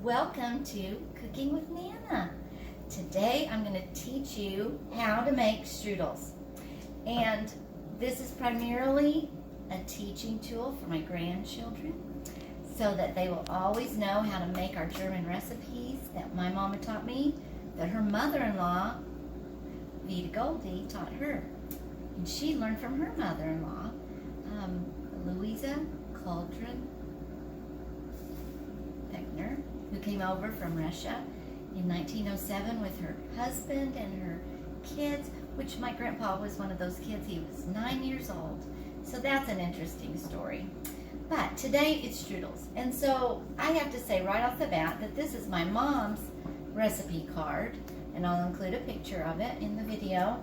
Welcome to Cooking with Nana. Today I'm going to teach you how to make strudels. And this is primarily a teaching tool for my grandchildren so that they will always know how to make our German recipes that my mama taught me, that her mother-in-law, Vita Goldie, taught her. And she learned from her mother-in-law, Louisa Cauldron Fechner, who came over from Russia in 1907 with her husband and her kids, which my grandpa was one of those kids. He was 9 years old. So that's an interesting story. But today it's strudels. And so I have to say right off the bat that this is my mom's recipe card, and I'll include a picture of it in the video.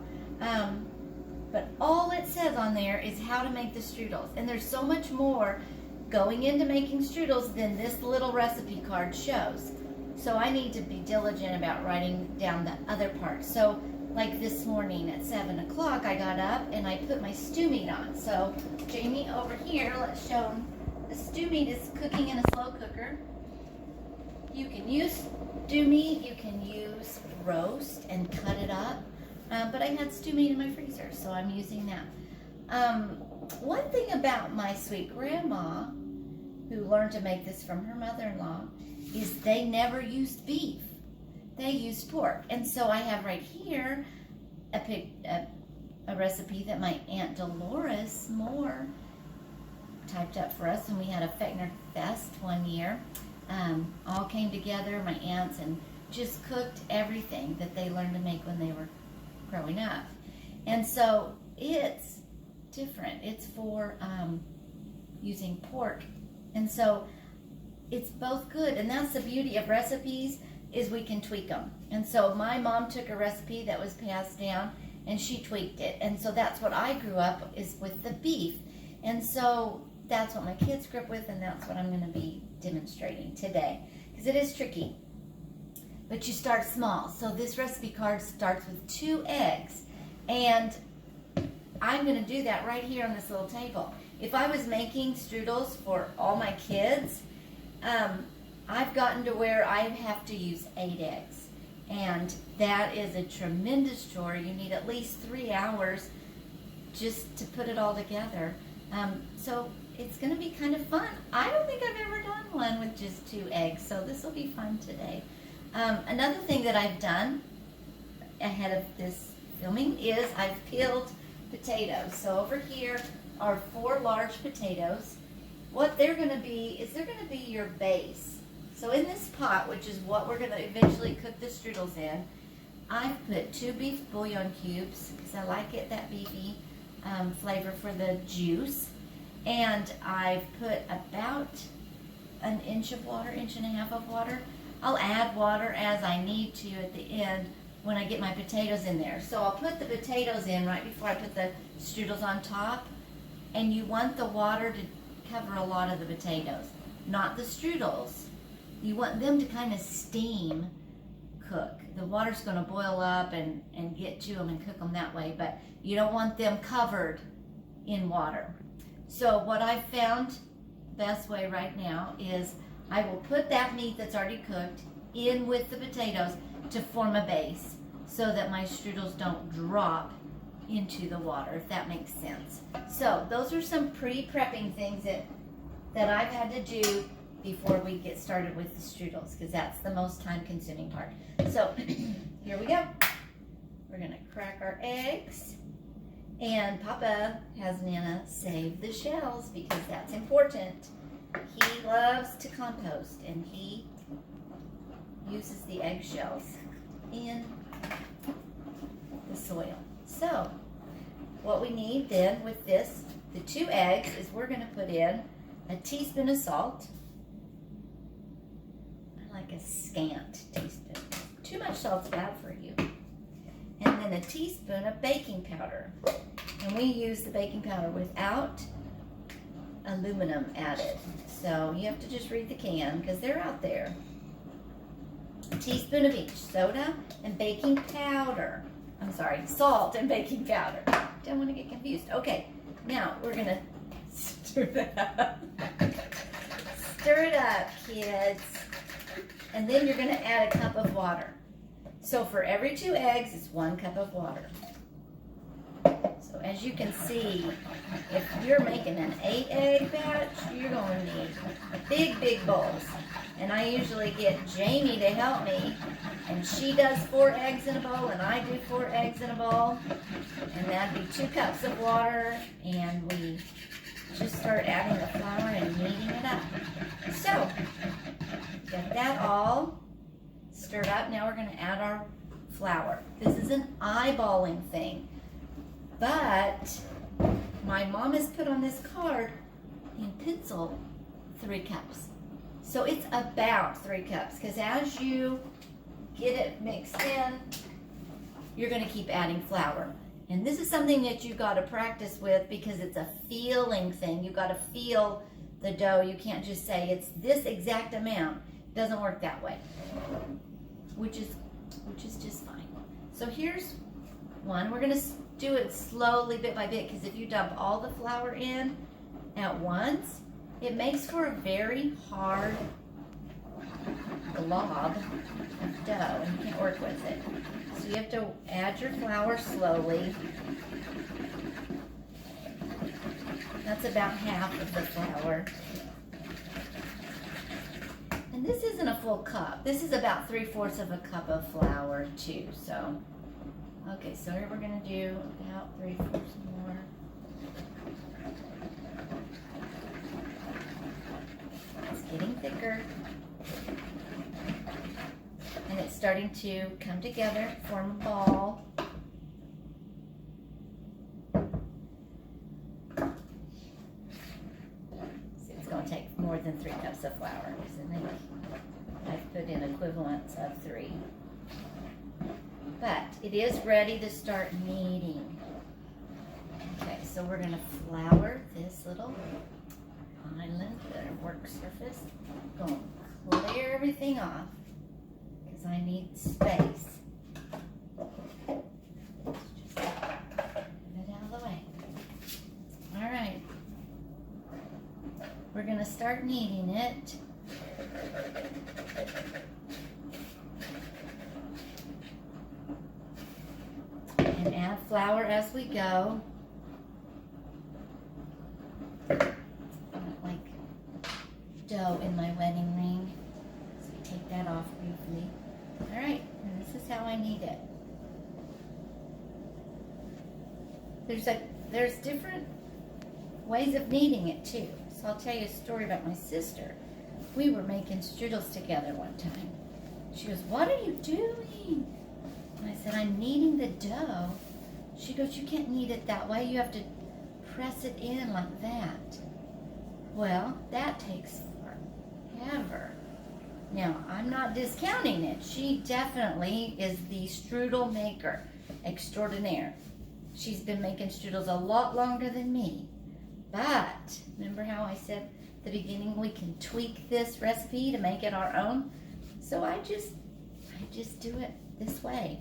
But all it says on there is how to make the strudels. And there's so much more going into making strudels than this little recipe card shows. So I need to be diligent about writing down the other parts. So like this morning at 7 o'clock, I got up and I put my stew meat on. So Jamie, over here, let's show them. The stew meat is cooking in a slow cooker. You can use stew meat, you can use roast and cut it up. But I had stew meat in my freezer, so I'm using that. One thing about my sweet grandma, who learned to make this from her mother-in-law, is they never used beef. They used pork. And so I have right here a recipe that my Aunt Dolores Moore typed up for us, and we had a Fechner Fest one year. All came together, my aunts, and just cooked everything that they learned to make when they were growing up. And so it's different. It's for using pork. And so it's both good. And that's the beauty of recipes, is we can tweak them. And so my mom took a recipe that was passed down and she tweaked it. And so that's what I grew up is with the beef. And so that's what my kids grew up with, and that's what I'm going to be demonstrating today. Because it is tricky. But you start small. So this recipe card starts with 2 eggs. And I'm going to do that right here on this little table. If I was making strudels for all my kids, I've gotten to where I have to use 8 eggs. And that is a tremendous chore. You need at least 3 hours just to put it all together. So it's going to be kind of fun. I don't think I've ever done one with just 2 eggs, so this will be fun today. Another thing that I've done ahead of this filming is I've peeled potatoes. So over here are 4 large potatoes. What they're going to be is they're going to be your base. So in this pot, which is what we're going to eventually cook the strudels in, I've put 2 beef bouillon cubes because I like it, that beefy flavor for the juice. And I've put about an inch of water, 1.5 inches of water. I'll add water as I need to at the end when I get my potatoes in there. So I'll put the potatoes in right before I put the strudels on top. And you want the water to cover a lot of the potatoes, not the strudels. You want them to kind of steam cook. The water's going to boil up and get to them and cook them that way, but you don't want them covered in water. So what I've found the best way right now is I will put that meat that's already cooked in with the potatoes to form a base so that my strudels don't drop into the water, if that makes sense. So those are some pre-prepping things that I've had to do before we get started with the strudels, because that's the most time-consuming part. So here we go. We're going to crack our eggs, and Papa has Nana save the shells because that's important. He loves to compost, and he uses the eggshells in the soil. So what we need then with this, the 2 eggs, is we're going to put in a teaspoon of salt. I like a scant teaspoon. Too much salt's bad for you. And then a teaspoon of baking powder. And we use the baking powder without aluminum added. So you have to just read the can because they're out there. A teaspoon of each, soda and baking powder. I'm sorry, salt and baking powder. Don't want to get confused. Okay, now we're going to stir that up. Stir it up, kids. And then you're gonna add a cup of water. So for every 2 eggs, it's 1 cup of water. So as you can see, if you're making an 8-egg batch, you're gonna need big, big bowls. And I usually get Jamie to help me, and she does 4 eggs in a bowl, and I do 4 eggs in a bowl. And that'd be 2 cups of water, and we just start adding the flour and kneading it up. So, get that all stirred up. Now we're gonna add our flour. This is an eyeballing thing, but my mom has put on this card in pencil 3 cups. So it's about 3 cups, because as you get it mixed in, you're gonna keep adding flour. And this is something that you gotta practice with, because it's a feeling thing. You gotta feel the dough. You can't just say it's this exact amount. It doesn't work that way, which is just fine. So here's one. We're gonna do it slowly, bit by bit, because if you dump all the flour in at once, it makes for a very hard glob of dough, and you can't work with it. So you have to add your flour slowly. That's about half of the flour. And this isn't a full cup. This is about 3/4 of a cup of flour too. So, okay, so here we're gonna do about 3/4 more. It's getting thicker. And it's starting to come together, form a ball. See, it's going to take more than 3 cups of flour, because I think I've put in equivalents of 3. But it is ready to start kneading. Okay, so we're going to flour this little island, the work surface. Going to clear everything off, because I need space. Just get it out of the way. All right. We're going to start kneading it. And add flour as we go. Like dough in my wedding ring. So I take that off briefly. All right, and this is how I knead it. There's different ways of kneading it too. So I'll tell you a story about my sister. We were making strudels together one time. She goes, "What are you doing?" And I said, "I'm kneading the dough." She goes, "You can't knead it that way. You have to press it in like that." Well, that takes forever. Now, I'm not discounting it. She definitely is the strudel maker extraordinaire. She's been making strudels a lot longer than me. But, remember how I said at the beginning we can tweak this recipe to make it our own? So I just do it this way.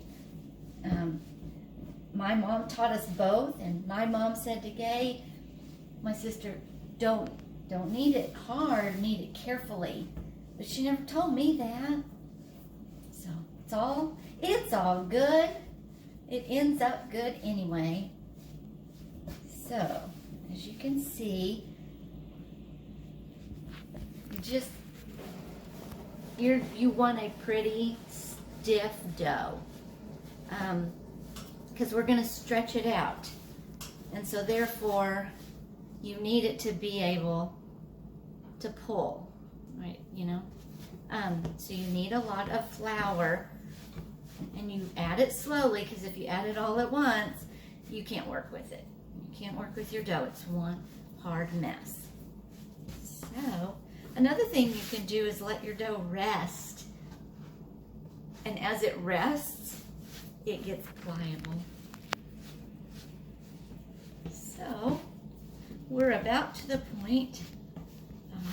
My mom taught us both, and my mom said to Gay, my sister, don't knead it hard, knead it carefully. But she never told me that. So it's all good. It ends up good anyway. So, as you can see, you want a pretty stiff dough, because we're going to stretch it out, and so therefore you need it to be able to pull, right? So you need a lot of flour, and you add it slowly, because if you add it all at once, you can't work with it. You can't work with your dough. It's one hard mess. So another thing you can do is let your dough rest, and as it rests, it gets pliable. So we're about to the point.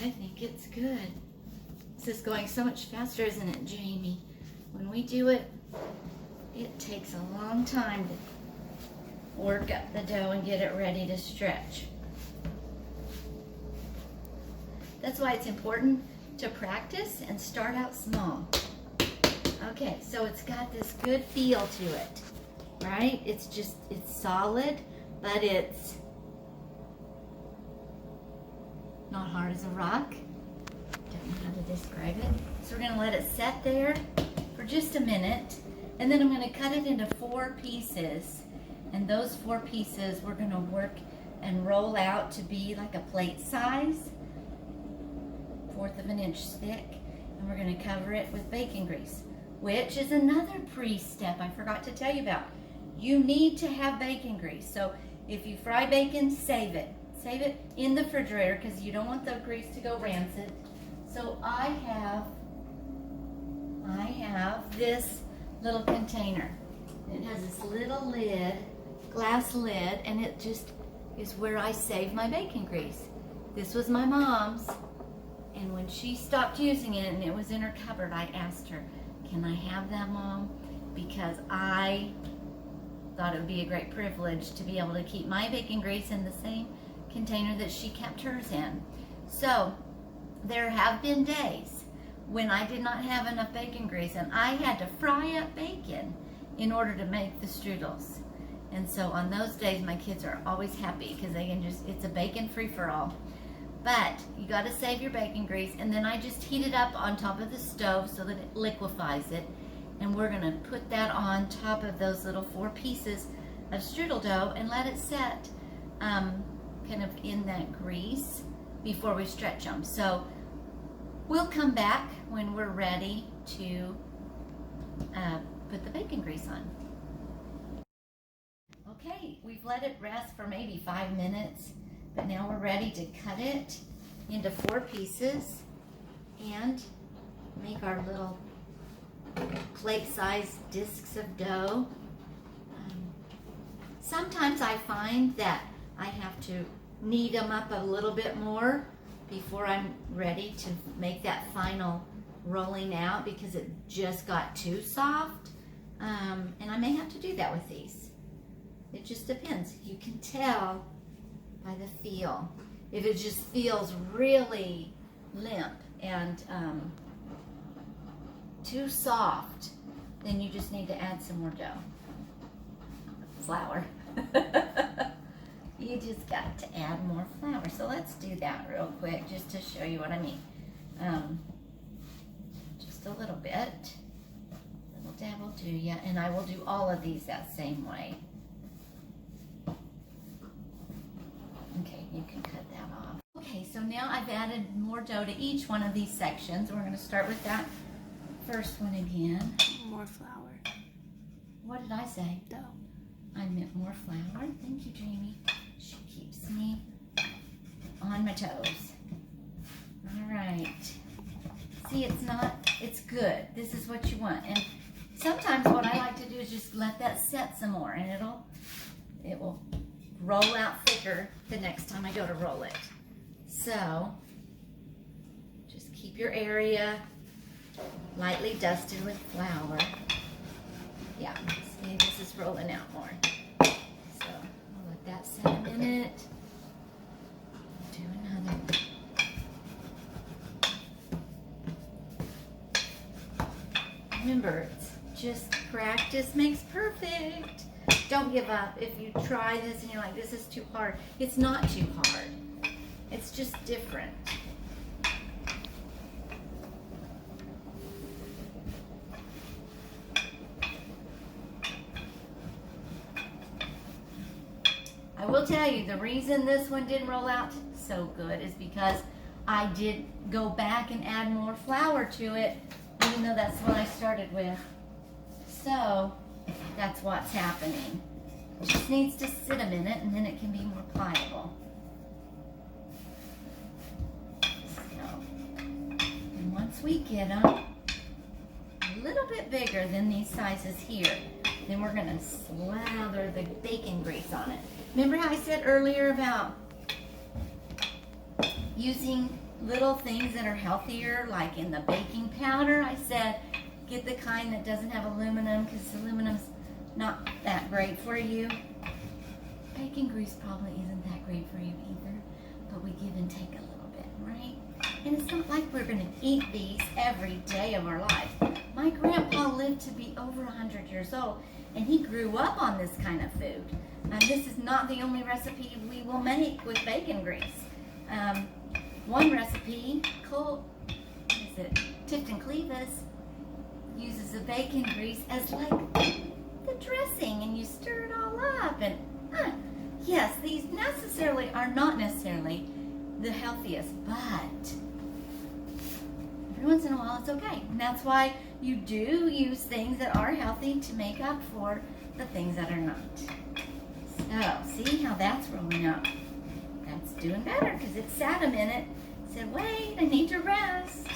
I think it's good. This is going so much faster, isn't it, Jamie? When we do it, it takes a long time to work up the dough and get it ready to stretch. That's why it's important to practice and start out small. Okay, so it's got this good feel to it, right? It's solid, but it's not hard as a rock. Don't know how to describe it. So we're gonna let it set there for just a minute, and then I'm gonna cut it into 4 pieces. And those 4 pieces we're gonna work and roll out to be like a plate size, 1/4 of an inch thick, and we're gonna cover it with bacon grease, which is another pre-step I forgot to tell you about. You need to have bacon grease. So if you fry bacon, save it. Save it in the refrigerator because you don't want the grease to go rancid. So I have this little container. It has this little lid, glass lid, and it just is where I save my bacon grease. This was my mom's, and when she stopped using it and it was in her cupboard, I asked her, can I have that, Mom? Because I thought it would be a great privilege to be able to keep my bacon grease in the same container that she kept hers in. So there have been days when I did not have enough bacon grease and I had to fry up bacon in order to make the strudels. And so on those days my kids are always happy because they can it's a bacon free-for-all. But you got to save your bacon grease, and then I just heat it up on top of the stove so that it liquefies it. And we're gonna put that on top of those little 4 pieces of strudel dough and let it set kind of in that grease before we stretch them. So we'll come back when we're ready to put the bacon grease on. Okay, we've let it rest for maybe 5 minutes, but now we're ready to cut it into 4 pieces and make our little plate-sized discs of dough. Sometimes I find that I have to knead them up a little bit more before I'm ready to make that final rolling out because it just got too soft. And I may have to do that with these. It just depends. You can tell by the feel. If it just feels really limp and too soft, then you just need to add some more dough. Flour. You just got to add more flour. So let's do that real quick just to show you what I mean. Just a little bit. A little dab will do ya, and I will do all of these that same way. Okay, you can cut that off. Okay, so now I've added more dough to each one of these sections. We're going to start with that first one again. More flour. What did I say? Dough. I meant more flour. Thank you, Jamie. She keeps me on my toes. All right. See, it's good. This is what you want. And sometimes what I like to do is just let that set some more, and it will roll out thicker the next time I go to roll it. So just keep your area lightly dusted with flour. Yeah, see, this is rolling out more. So I'll let that set a minute. Do another. Remember, it's just practice makes perfect. Don't give up. If you try this and you're like, this is too hard, it's not too hard. It's just different. I will tell you, the reason this one didn't roll out so good is because I did go back and add more flour to it, even though that's what I started with. So that's what's happening. It just needs to sit a minute and then it can be more pliable. So, and once we get them a little bit bigger than these sizes here, then we're gonna slather the bacon grease on it. Remember how I said earlier about using little things that are healthier, like in the baking powder? I said get the kind that doesn't have aluminum because aluminum's not that great for you. Bacon grease probably isn't that great for you either, but we give and take a little bit, right? And it's not like we're gonna eat these every day of our life. My grandpa lived to be over 100 years old, and he grew up on this kind of food. This is not the only recipe we will make with bacon grease. One recipe, Tifton Clevis, uses the bacon grease as like the dressing, and you stir it all up. And yes, these are not necessarily the healthiest, but every once in a while it's okay. And that's why you do use things that are healthy to make up for the things that are not. So, see how that's rolling up? That's doing better because it sat a minute. Said, wait, I need to rest.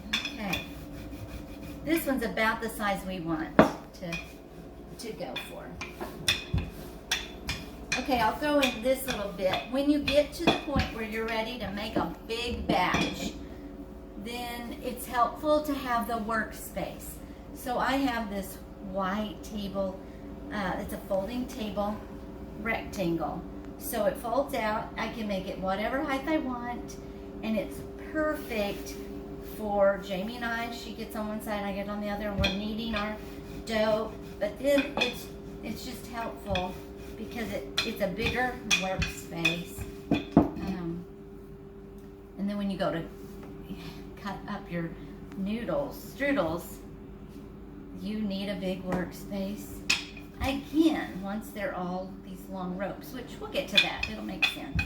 Okay. This one's about the size we want to go for. Okay, I'll throw in this little bit. When you get to the point where you're ready to make a big batch, then it's helpful to have the workspace. So I have this white table. It's a folding table rectangle. So it folds out. I can make it whatever height I want, and it's perfect for Jamie and I. She gets on one side, I get on the other, and we're kneading our dough. But then it's just helpful because it's a bigger workspace. And then when you go to cut up your Struddles, you need a big workspace. Again, once they're all these long ropes, which we'll get to that. It'll make sense.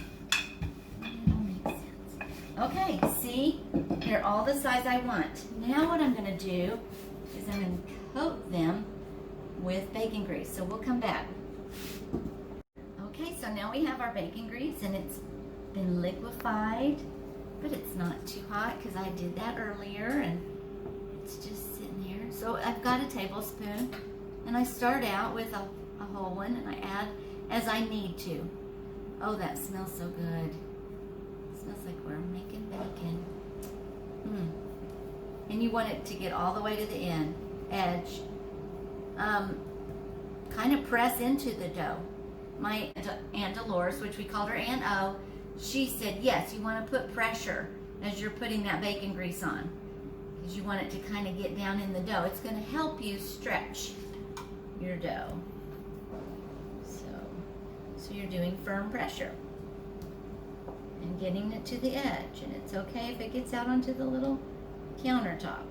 Okay, see? They're all the size I want. Now what I'm going to do is I'm going to coat them with bacon grease. So we'll come back. Okay, so now we have our bacon grease, and it's been liquefied, but it's not too hot because I did that earlier, and it's just sitting here. So I've got a tablespoon, and I start out with a whole one, and I add as I need to. Oh, that smells so good. It smells like we're making bacon. And you want it to get all the way to the edge. Kind of press into the dough. My Aunt Dolores, which we called her Aunt O, she said, yes, you want to put pressure as you're putting that bacon grease on, because you want it to kind of get down in the dough. It's going to help you stretch your dough. So you're doing firm pressure and getting it to the edge, and it's okay if it gets out onto the little countertop.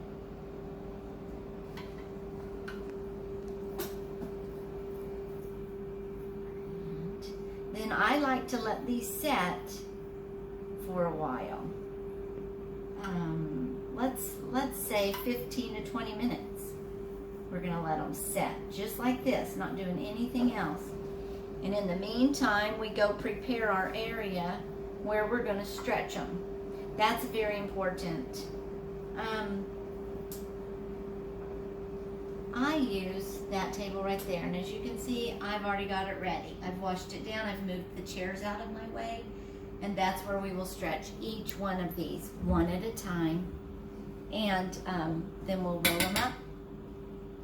Then I like to let these set for a while. Let's say 15 to 20 minutes. We're gonna let them set just like this, not doing anything else. And in the meantime, we go prepare our area where we're gonna stretch them. That's very important. I use that table right there, and as you can see, I've already got it ready. I've washed it down, I've moved the chairs out of my way, and that's where we will stretch each one of these, one at a time. And then we'll roll them up,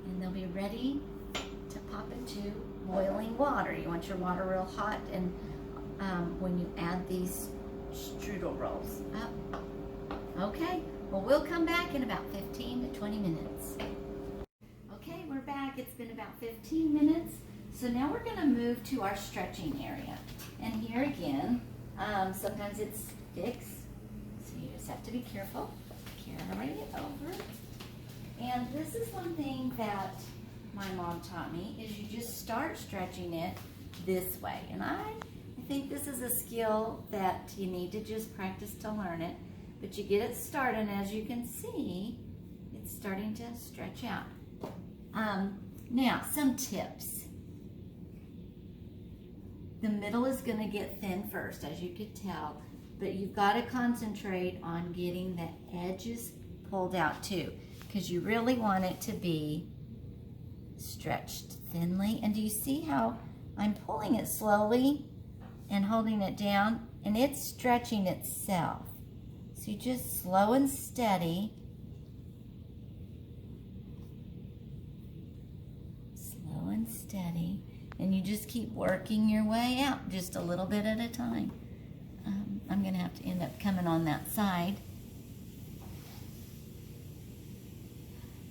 and they'll be ready to pop into boiling water. You want your water real hot, and when you add these strudel rolls up. Okay, well, we'll come back in about 15 to 20 minutes. Okay, we're back. It's been about 15 minutes. So now we're going to move to our stretching area. And here again, sometimes it sticks, so you just have to be careful. Carry it over. And this is one thing that my mom taught me, is you just start stretching it this way. And I think this is a skill that you need to just practice to learn it. But you get it started, and as you can see, it's starting to stretch out. Now, some tips. The middle is going to get thin first, as you could tell, but you've got to concentrate on getting the edges pulled out too, because you really want it to be stretched thinly. And do you see how I'm pulling it slowly and holding it down, and it's stretching itself? So you just slow and steady. Slow and steady. And you just keep working your way out just a little bit at a time. I'm going to have to end up coming on that side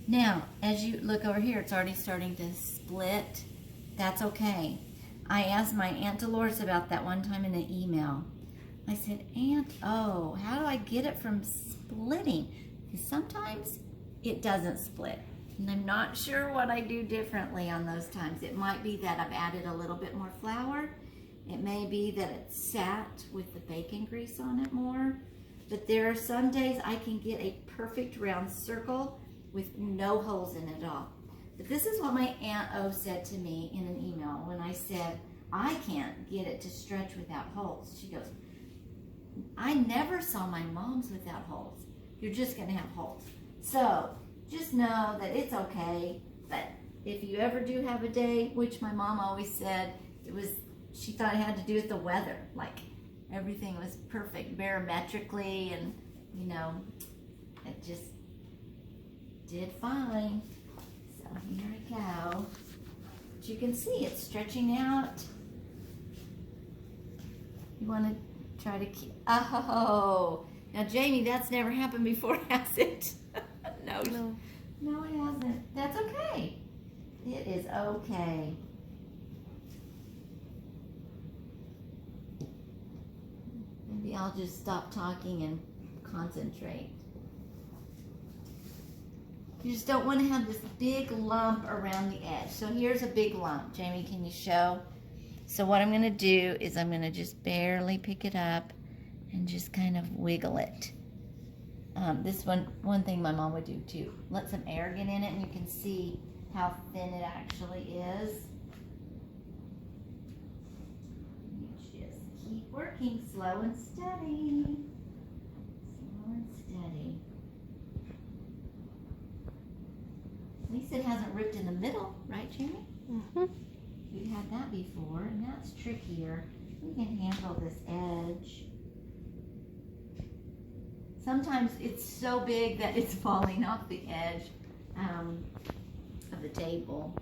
Now, as you look over here, it's already starting to split. That's okay. I asked my Aunt Dolores about that one time in an email. I said, Aunt, oh, how do I get it from splitting? Because sometimes it doesn't split. And I'm not sure what I do differently on those times. It might be that I've added a little bit more flour. It may be that it sat with the bacon grease on it more. But there are some days I can get a perfect round circle with no holes in it at all. But this is what my Aunt O said to me in an email when I said, I can't get it to stretch without holes. She goes, I never saw my mom's without holes. You're just gonna have holes. So just know that it's okay, but if you ever do have a day, which my mom always said, she thought it had to do with the weather, like everything was perfect barometrically, and you know, it just did fine. So here I go. But you can see it's stretching out. You want to try to keep, oh, now Jamie, that's never happened before, has it? No, it hasn't. That's okay. It is okay. Maybe I'll just stop talking and concentrate. You just don't want to have this big lump around the edge. So here's a big lump. Jamie, can you show? So what I'm going to do is I'm going to just barely pick it up and just kind of wiggle it. This one thing my mom would do too. Let some air get in it, and you can see how thin it actually is. You just keep working slow and steady. Slow and steady. At least it hasn't ripped in the middle, right, Jamie? Mm-hmm. We've had that before, and that's trickier. We can handle this edge. Sometimes it's so big that it's falling off the edge of the table.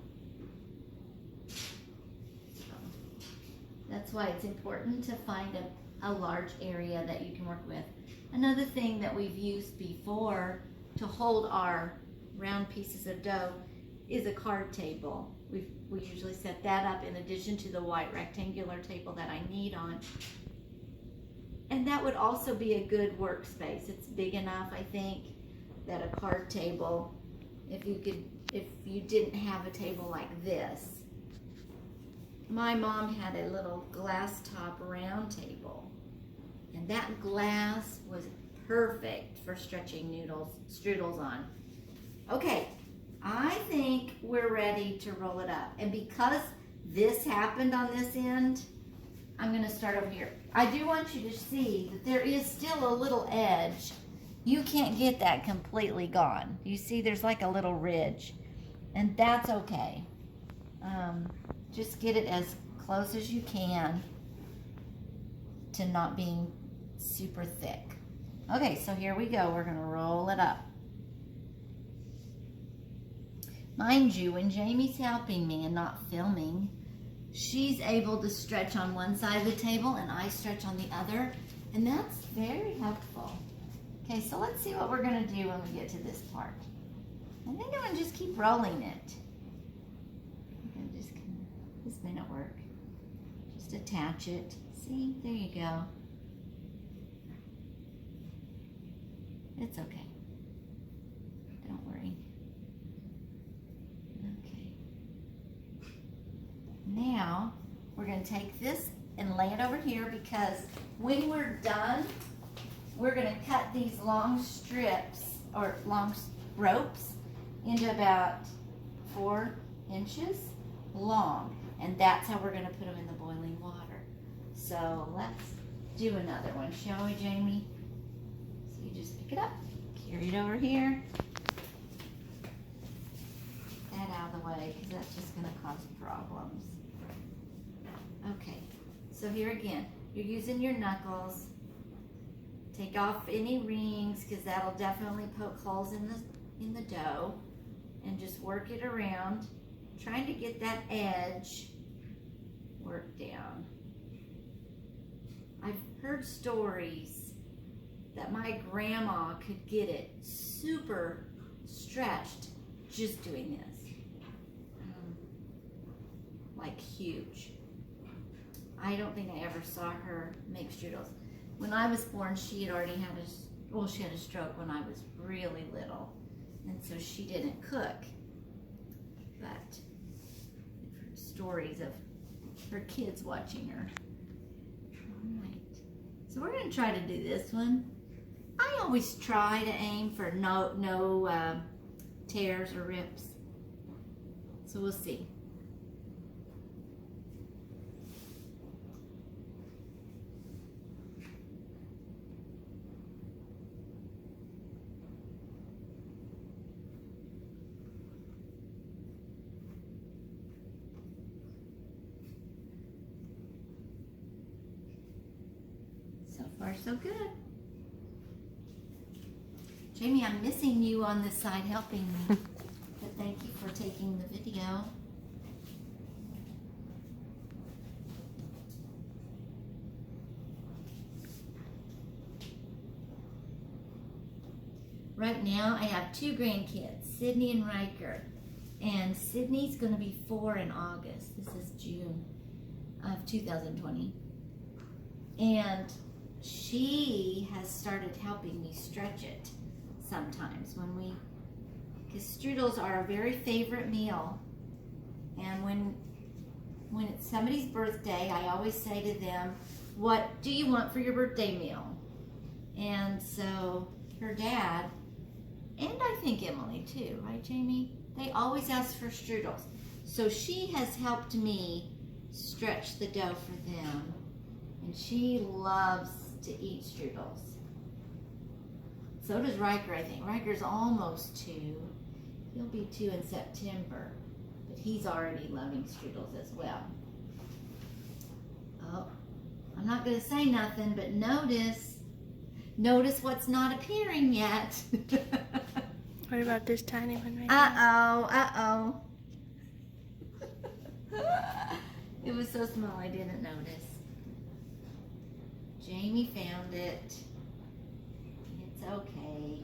So that's why it's important to find a large area that you can work with. Another thing that we've used before to hold our round pieces of dough is a card table. We usually set that up in addition to the white rectangular table that I knead on. And that would also be a good workspace. It's big enough, I think, that a card table, if you didn't have a table like this. My mom had a little glass top round table, and that glass was perfect for stretching strudels on. Okay, I think we're ready to roll it up. And because this happened on this end, I'm going to start over here. I do want you to see that there is still a little edge. You can't get that completely gone. You see there's like a little ridge, and that's okay. Just get it as close as you can to not being super thick. Okay, so here we go. We're going to roll it up. Mind you, when Jamie's helping me and not filming, she's able to stretch on one side of the table and I stretch on the other, and that's very helpful. Okay, so let's see what we're going to do when we get to this part. I think I'm going to just keep rolling it. This may not work. Just attach it. See, there you go. It's okay. Don't worry. Okay. Now, we're going to take this and lay it over here, because when we're done, we're going to cut these long strips or long ropes into about 4 inches long, and that's how we're going to put them in the boiling water. So let's do another one, shall we, Jamie? So you just pick it up, carry it over here, get that out of the way, because that's just going to cause problems. Okay, so here again, you're using your knuckles. Take off any rings, because that'll definitely poke holes in the dough, and just work it around, trying to get that edge worked down. I've heard stories that my grandma could get it super stretched just doing this. Like huge. I don't think I ever saw her make strudels. When I was born, she had already had she had a stroke when I was really little. And so she didn't cook. But I've heard stories of her kids watching her. All right. So we're going to try to do this one. I always try to aim for no tears or rips. So we'll see. So far, so good. Jamie, I'm missing you on this side helping me. But thank you for taking the video. Right now, I have 2 grandkids, Sydney and Riker. And Sydney's going to be 4 in August. This is June of 2020. And she has started helping me stretch it sometimes because strudels are a very favorite meal. And when it's somebody's birthday, I always say to them, what do you want for your birthday meal? And so her dad, and I think Emily too, right, Jamie? They always ask for strudels. So she has helped me stretch the dough for them. And she loves to eat strudels. So does Riker, I think. Riker's almost 2. He'll be 2 in September. But he's already loving strudels as well. Oh, I'm not going to say nothing, but notice what's not appearing yet. What about this tiny one right Uh-oh. It was so small I didn't notice. Jamie found it. It's okay.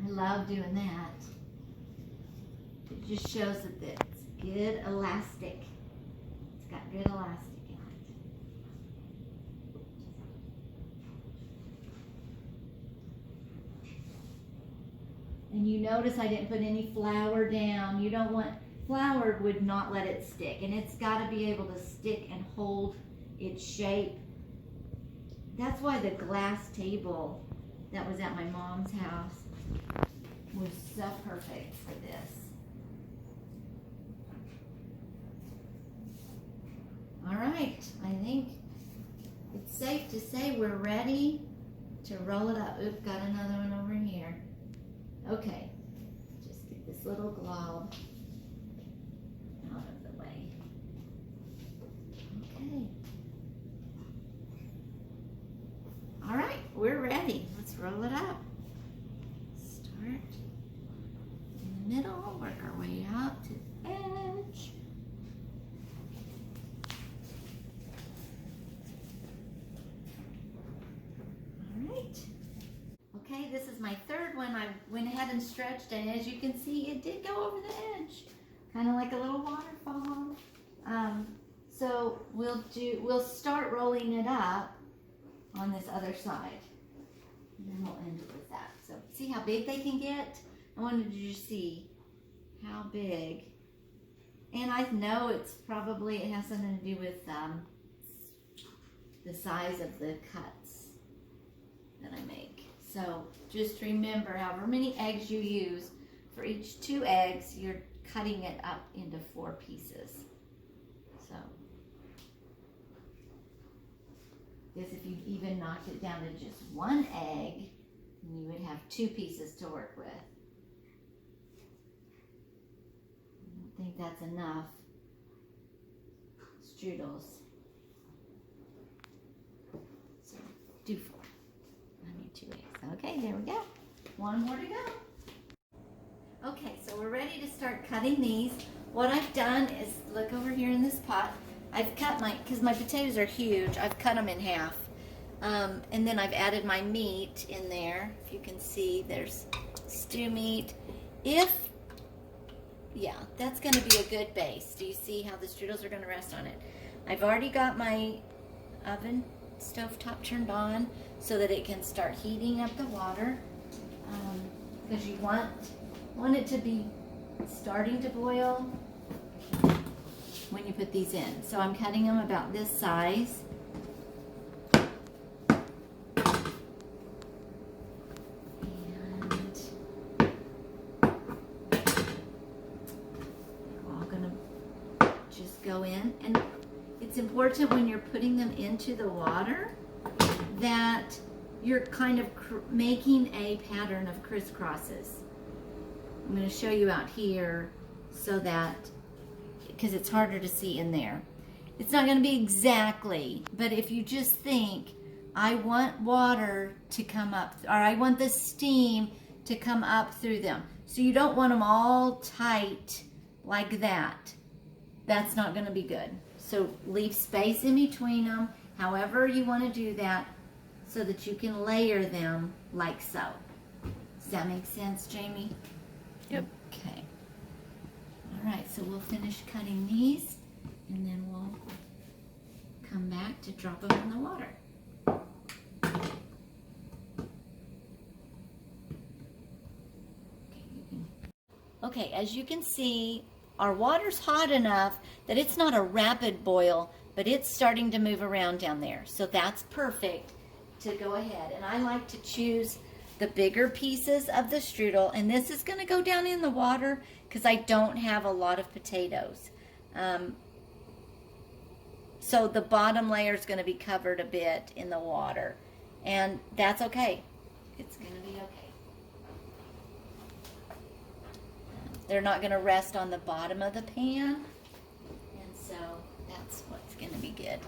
I love doing that. It just shows that it's good elastic. It's got good elastic in it. And you notice I didn't put any flour down. You don't want, flour would not let it stick. And it's got to be able to stick and hold its shape. That's why the glass table that was at my mom's house was so perfect for this. All right, I think it's safe to say we're ready to roll it up. Oop, got another one over here. Okay, just get this little glob out of the way. Okay. All right, we're ready. Let's roll it up. Start in the middle, work our way out to the edge. Okay, this is my third one. I went ahead and stretched, and as you can see, it did go over the edge, kind of like a little waterfall. So we'll start rolling it up on this other side, and then we'll end with that. So see how big they can get? I wanted you to see how big, and I know it has something to do with the size of the cuts that I make. So just remember, however many eggs you use, for each 2 eggs, you're cutting it up into 4 pieces. So, because if you even knocked it down to just 1 egg, then you would have 2 pieces to work with. I don't think that's enough strudels. So do 4. I need 2 eggs. Okay, there we go. One more to go. Okay, so we're ready to start cutting these. What I've done is, look over here in this pot, I've cut because my potatoes are huge, I've cut them in half. And then I've added my meat in there. If you can see, there's stew meat. Yeah, that's going to be a good base. Do you see how the strudels are going to rest on it? I've already got my oven stovetop turned on so that it can start heating up the water, because you want it to be starting to boil when you put these in. So I'm cutting them about this size. Go in, and it's important when you're putting them into the water that you're kind of making a pattern of crisscrosses. I'm going to show you out here so that, because it's harder to see in there. It's not going to be exactly, but if you just think, I want water to come up, or I want the steam to come up through them. So you don't want them all tight like that. That's not going to be good. So leave space in between them, however you want to do that, so that you can layer them like so. Does that make sense, Jamie? Yep. Okay. All right, so we'll finish cutting these, and then we'll come back to drop them in the water. Okay, as you can see, our water's hot enough that it's not a rapid boil, but it's starting to move around down there. So that's perfect to go ahead. And I like to choose the bigger pieces of the strudel. And this is going to go down in the water because I don't have a lot of potatoes. So the bottom layer is going to be covered a bit in the water. And that's okay. It's going to be okay. They're not going to rest on the bottom of the pan, and so that's what's going to be good.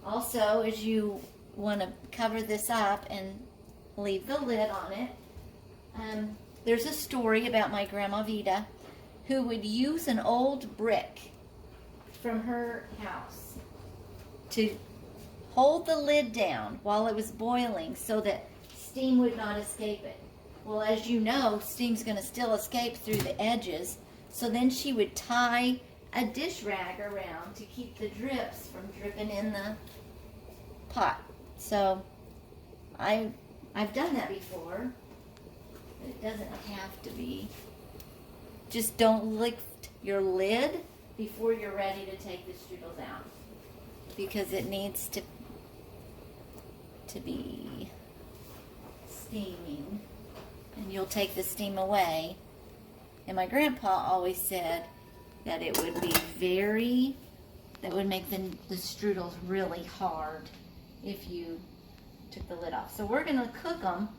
Also, as you want to cover this up and leave the lid on it, there's a story about my Grandma Vida who would use an old brick from her house to hold the lid down while it was boiling so that steam would not escape it. Well, as you know, steam's going to still escape through the edges, so then she would tie a dish rag around to keep the drips from dripping in the pot. So I've done that before, but it doesn't have to be. Just don't lift your lid before you're ready to take the strudels out, because it needs to be steaming, and you'll take the steam away. And my grandpa always said that it would be that would make the strudels really hard if you took the lid off. So we're going to cook them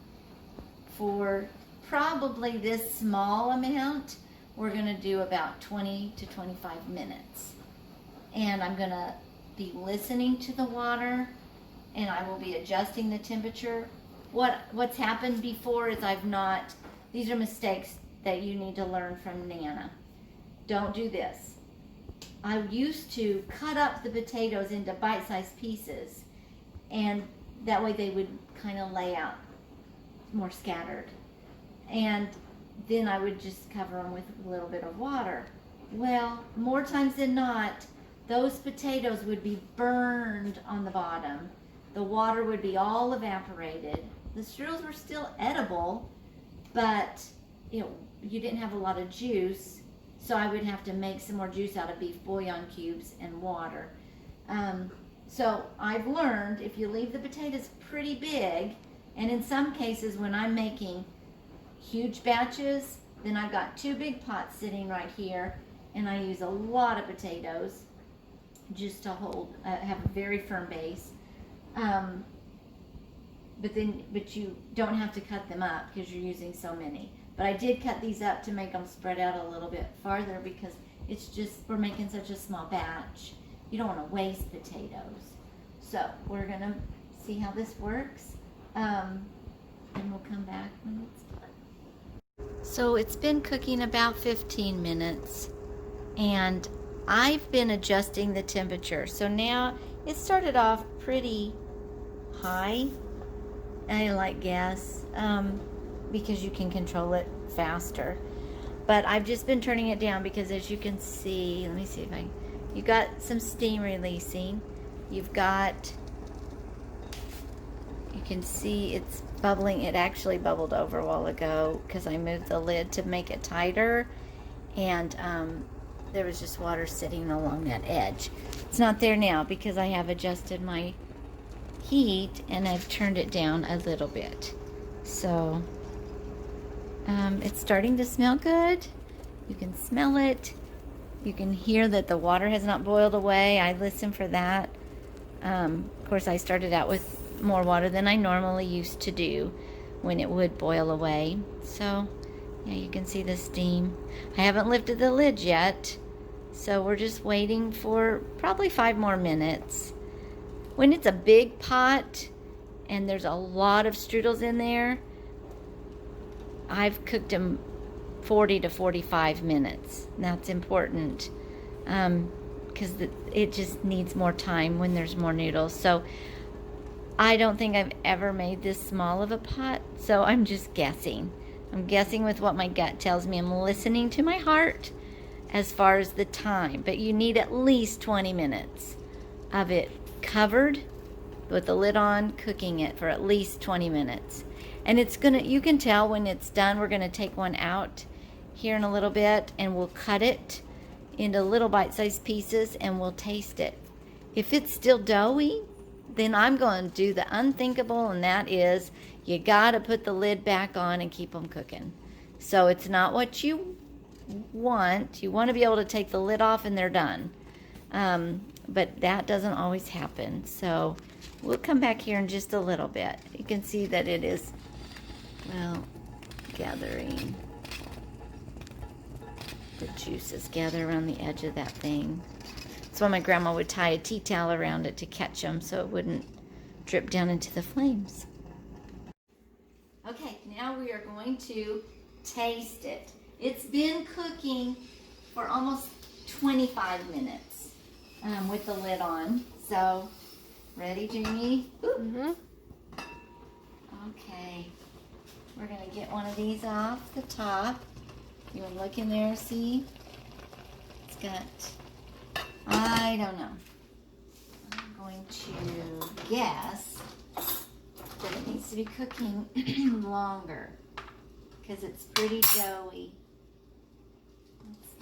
for probably this small amount. We're going to do about 20 to 25 minutes. And I'm going to be listening to the water, and I will be adjusting the temperature. What's happened before is these are mistakes that you need to learn from Nana. Don't do this. I used to cut up the potatoes into bite-sized pieces, and that way they would kind of lay out more scattered. And then I would just cover them with a little bit of water. Well, more times than not, those potatoes would be burned on the bottom. The water would be all evaporated. The strudels were still edible, but you didn't have a lot of juice, so I would have to make some more juice out of beef bouillon cubes and water. So I've learned if you leave the potatoes pretty big, and in some cases when I'm making huge batches, then I've got 2 big pots sitting right here, and I use a lot of potatoes just to have a very firm base. But you don't have to cut them up because you're using so many. But I did cut these up to make them spread out a little bit farther, because we're making such a small batch. You don't want to waste potatoes. So we're gonna see how this works, and we'll come back when it's done. So it's been cooking about 15 minutes, and I've been adjusting the temperature. So now it started off pretty high. I like gas because you can control it faster. But I've just been turning it down because, as you can see, let me see if you got some steam releasing. You can see it's bubbling. It actually bubbled over a while ago because I moved the lid to make it tighter, and there was just water sitting along that edge. It's not there now because I have adjusted my heat and I've turned it down a little bit. So it's starting to smell good. You can smell it. You can hear that the water has not boiled away. I listen for that. Of course, I started out with more water than I normally used to do when it would boil away. So yeah, you can see the steam. I haven't lifted the lid yet, so we're just waiting for probably 5 more minutes. When it's a big pot and there's a lot of strudels in there, I've cooked them 40 to 45 minutes. That's important because it just needs more time when there's more noodles. So I don't think I've ever made this small of a pot, so I'm just guessing. I'm guessing with what my gut tells me. I'm listening to my heart as far as the time, but you need at least 20 minutes of it covered with the lid on, cooking it for at least 20 minutes. And you can tell when it's done. We're gonna take one out here in a little bit and we'll cut it into little bite-sized pieces and we'll taste it. If it's still doughy, then I'm going to do the unthinkable, and that is you got to put the lid back on and keep them cooking. So it's not what you want. You want to be able to take the lid off and they're done. But that doesn't always happen. So we'll come back here in just a little bit. You can see that it is, well, gathering. The juices gather around the edge of that thing. That's why my grandma would tie a tea towel around it to catch them so it wouldn't drip down into the flames. Okay, now we are going to taste it. It's been cooking for almost 25 minutes with the lid on. So, ready, Jamie? Mm-hmm. Okay, we're going to get one of these off the top. You want to look in there, see? It's got, I don't know. I'm going to guess that it needs to be cooking longer because it's pretty doughy.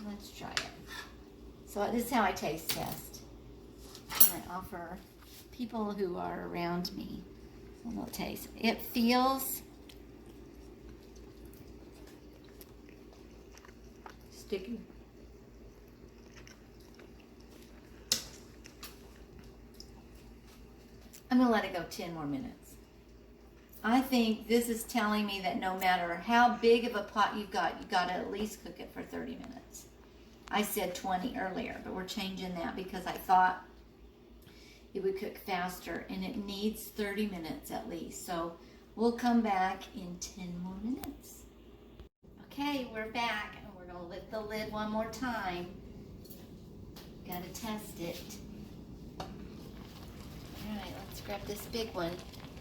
Let's try it. So this is how I taste test. And I offer people who are around me a little taste. It feels sticky. I'm going to let it go 10 more minutes. I think this is telling me that no matter how big of a pot you've got to at least cook it for 30 minutes. I said 20 earlier, but we're changing that because I thought it would cook faster, and it needs 30 minutes at least. So we'll come back in 10 more minutes. Okay, we're back, and we're going to lift the lid one more time. Got to test it. Alright, let's grab this big one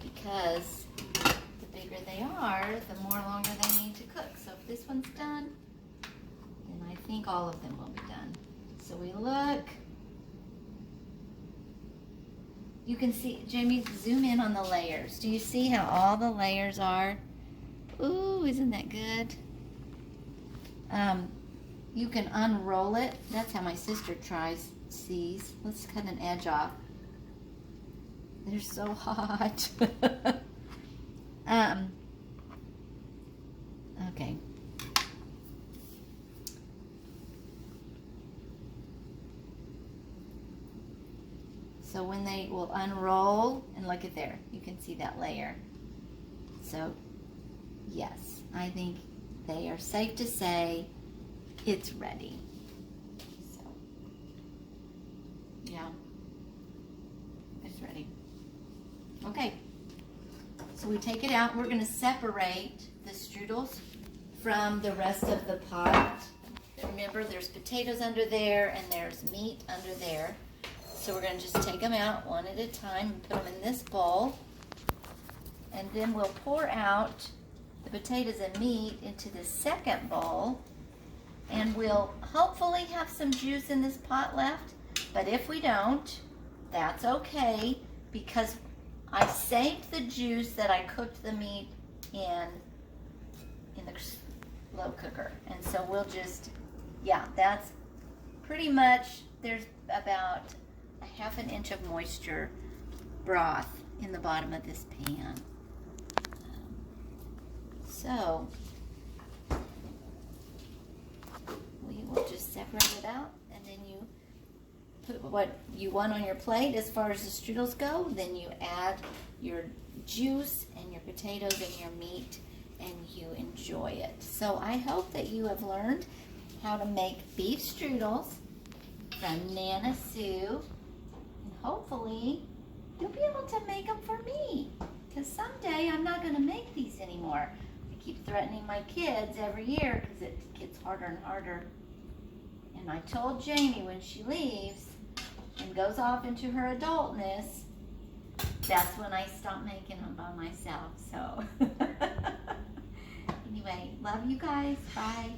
because the bigger they are, the more longer they need to cook. So if this one's done, then I think all of them will be done. So we look. You can see, Jamie, zoom in on the layers. Do you see how all the layers are? Ooh, isn't that good? You can unroll it. That's how my sister sees. Let's cut an edge off. They're so hot. Okay. So when they will unroll, and look at there, you can see that layer. So, yes, I think they are safe to say it's ready. So, yeah. is ready. Okay, so we take it out. We're going to separate the strudels from the rest of the pot. Remember, there's potatoes under there and there's meat under there. So we're going to just take them out one at a time and put them in this bowl. And then we'll pour out the potatoes and meat into the second bowl. And we'll hopefully have some juice in this pot left. But if we don't, that's okay, because I saved the juice that I cooked the meat in the slow cooker. And so we'll just, yeah, that's pretty much, there's about a ½ an inch of moisture broth in the bottom of this pan. So we will just separate it out, and then you put what you want on your plate as far as the strudels go. Then you add your juice and your potatoes and your meat, and you enjoy it. So I hope that you have learned how to make beef strudels from Nana Sue, and hopefully you'll be able to make them for me, because someday I'm not going to make these anymore. I keep threatening my kids every year because it gets harder and harder. And I told Jamie when she leaves and goes off into her adultness, that's when I stop making them by myself. So anyway, love you guys. Bye.